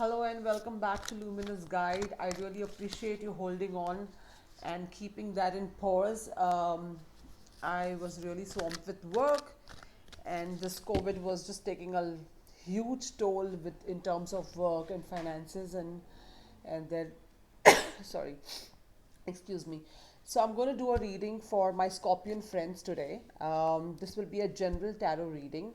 Hello and welcome back to Luminous Guide. I really appreciate you holding on and keeping that in pause. I was really swamped with work, and this COVID was just taking a huge toll with in terms of work and finances and then sorry, excuse me. So I'm going to do a reading for my Scorpion friends today. This will be a general tarot reading.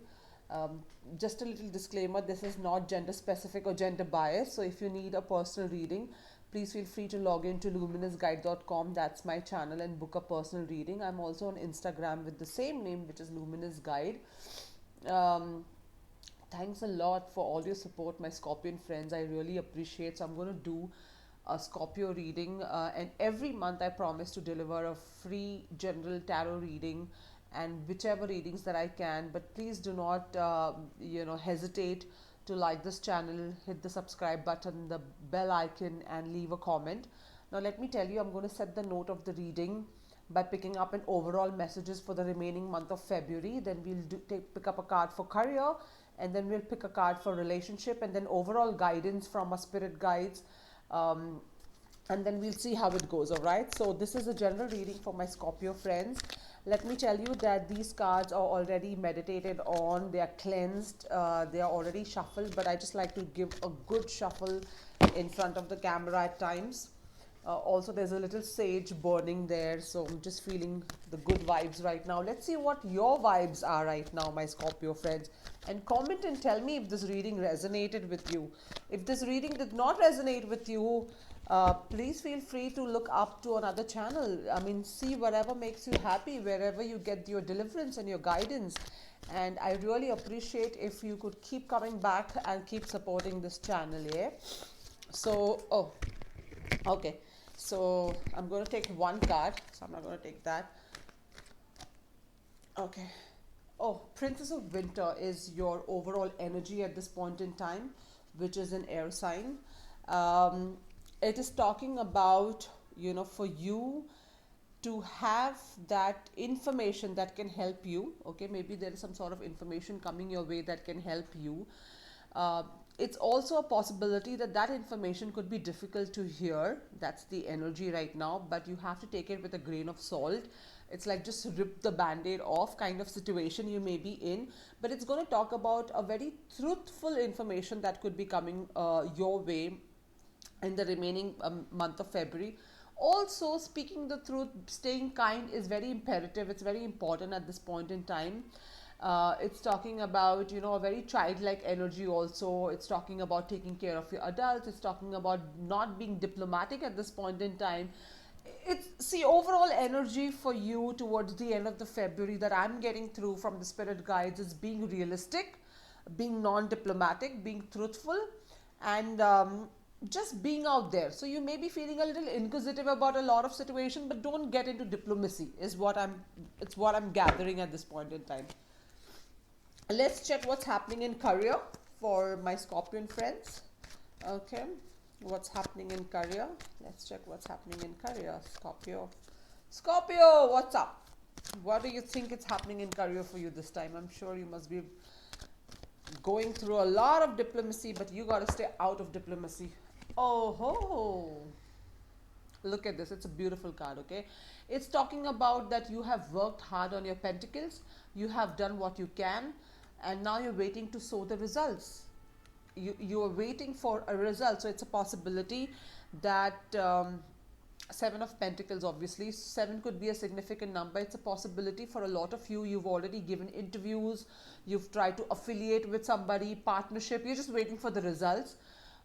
Um, just a little disclaimer, this is not gender specific or gender biased. So if you need a personal reading, please feel free to log into luminousguide.com. That's my channel, and book a personal reading. I'm also on Instagram with the same name, which is Luminous Guide. Um, Thanks a lot for all your support, my Scorpion friends. I really appreciate. So I'm going to do a Scorpio reading, and every month I promise to deliver a free general tarot reading and whichever readings that I can. But please do not, hesitate to like this channel, hit the subscribe button, the bell icon, and leave a comment. Now, let me tell you, I'm going to set the note of the reading by picking up an overall messages for the remaining month of February. Then we'll pick up a card for career, and then we'll pick a card for relationship, and then overall guidance from our spirit guides. Um, and then we'll see how it goes. All right, so this is a general reading for my Scorpio friends. Let me tell you that these cards are already meditated on, they are cleansed, they are already shuffled, but I just like to give a good shuffle in front of the camera at times. Also, there's a little sage burning there, so I'm just feeling the good vibes right now. Let's see what your vibes are right now, my Scorpio friends, and comment and tell me if this reading resonated with you. If this reading did not resonate with you, please feel free to look up to another channel. I mean, see whatever makes you happy, wherever you get your deliverance and your guidance. And I really appreciate if you could keep coming back and keep supporting this channel. Yeah. So, okay. So I'm going to take one card. So I'm not going to take that. Okay. Oh, Princess of Winter is your overall energy at this point in time, which is an air sign. Um, it is talking about, for you to have that information that can help you. Okay, maybe there is some sort of information coming your way that can help you. uh, it's also a possibility that that information could be difficult to hear. That's the energy right now, but you have to take it with a grain of salt. It's like just rip the band-aid off kind of situation you may be in, but it's going to talk about a very truthful information that could be coming your way in the remaining month of February. Also, speaking the truth, staying kind is very imperative. It's very important at this point in time. It's talking about, a very childlike energy also. It's talking about taking care of your adults. It's talking about not being diplomatic at this point in time. It's, see, overall energy for you towards the end of the February that I'm getting through from the spirit guides is being realistic, being non-diplomatic, being truthful, and just being out there. So you may be feeling a little inquisitive about a lot of situation, but don't get into diplomacy. It's what I'm gathering at this point in time. Let's check what's happening in career for my Scorpion friends. Okay, what's happening in career? Let's check what's happening in career. Scorpio, what's up? What do you think is happening in career for you this time? I'm sure you must be going through a lot of diplomacy, but you got to stay out of diplomacy. Oh ho! Look at this. It's a beautiful card, okay? It's talking about that you have worked hard on your pentacles, you have done what you can, and now you're waiting to sow the results. You are waiting for a result. So it's a possibility that Seven of Pentacles, obviously. Seven could be a significant number. It's a possibility for a lot of you. You've already given interviews, you've tried to affiliate with somebody, partnership, you're just waiting for the results.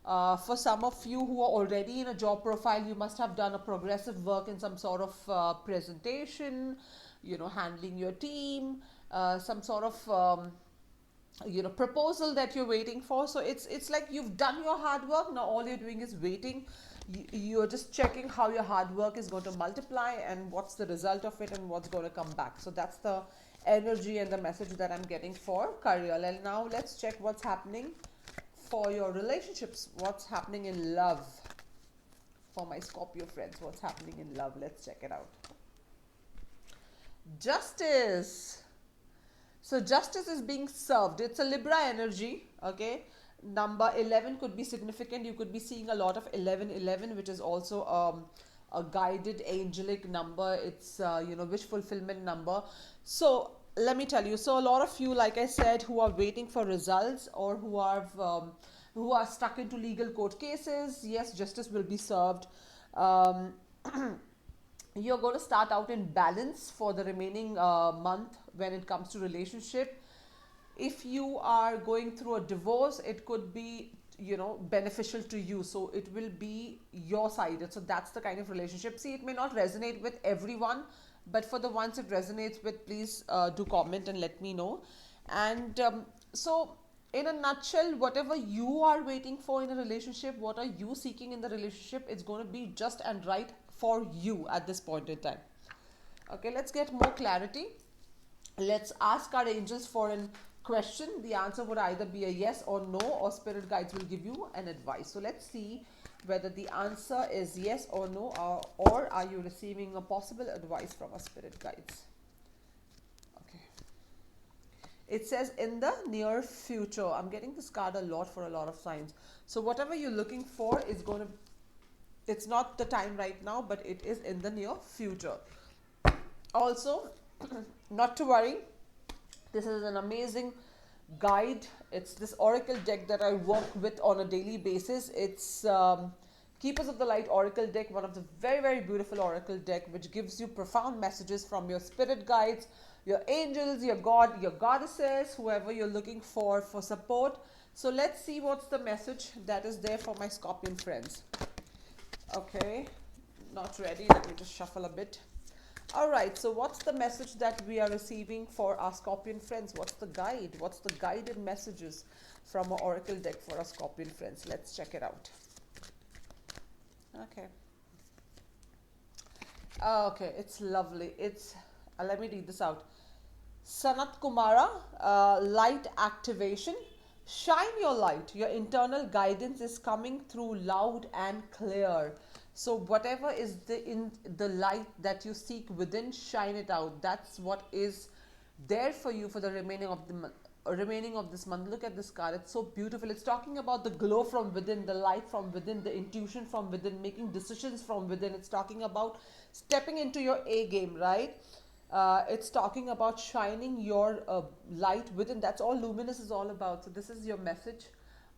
For some of you who are already in a job profile, you must have done a progressive work in some sort of presentation, handling your team, some sort of proposal that you're waiting for. So it's like you've done your hard work. Now all you're doing is waiting. You're just checking how your hard work is going to multiply and what's the result of it and what's going to come back. So that's the energy and the message that I'm getting for career. And now let's check what's happening for your relationships. What's happening in love for my Scorpio friends? What's happening in love? Let's check it out. Justice. So justice is being served. It's a Libra energy, okay? number 11 could be significant. You could be seeing a lot of 1111, which is also a guided angelic number. It's wish fulfillment number. So let me tell you, so a lot of you, like I said, who are waiting for results, or who are stuck into legal court cases, yes, justice will be served. um, you're going to start out in balance for the remaining month when it comes to relationship. If you are going through a divorce, it could be beneficial to you, so it will be your sided. So that's the kind of relationship. See, it may not resonate with everyone, but for the ones it resonates with, please do comment and let me know. And so in a nutshell, whatever you are waiting for in a relationship, what are you seeking in the relationship, it's going to be just and right for you at this point in time. Okay, let's get more clarity. Let's ask our angels for a question. The answer would either be a yes or no, or spirit guides will give you an advice. So let's see whether the answer is yes or no, or are you receiving a possible advice from a spirit guides. Okay. It says in the near future. I'm getting this card a lot for a lot of signs. So whatever you're looking for is going to, it's not the time right now, but it is in the near future. Also, not to worry, this is an amazing guide. It's this oracle deck that I work with on a daily basis. It's Keepers of the Light oracle deck, one of the very, very beautiful oracle deck, which gives you profound messages from your spirit guides, your angels, your god, your goddesses, whoever you're looking for support. So let's see what's the message that is there for my Scorpion friends. Okay, not ready. Let me just shuffle a bit. All right, so what's the message that we are receiving for our Scorpion friends? What's the guide? What's the guided messages from our oracle deck for our Scorpion friends? Let's check it out. Okay. Okay, it's lovely. It's let me read this out. Sanat Kumara, light activation. Shine your light. Your internal guidance is coming through loud and clear. So whatever is in the light that you seek within, shine it out. That's what is there for you for the remaining of the month. Remaining of this month. Look at this card. It's so beautiful. It's talking about the glow from within, the light from within, the intuition from within, making decisions from within. It's talking about stepping into your A game, right? It's talking about shining your light within. That's all Luminous is all about. So this is your message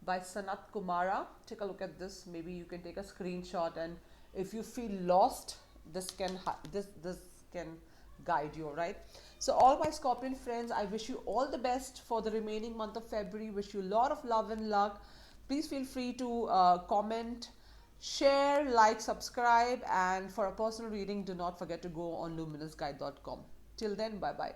by Sanat Kumara. Take a look at this. Maybe you can take a screenshot, and if you feel lost, this can guide you, right? So all my Scorpion friends, I wish you all the best for the remaining month of February. Wish you a lot of love and luck. Please feel free to comment, share, like, subscribe, and for a personal reading, do not forget to go on luminousguide.com. Till then, bye bye.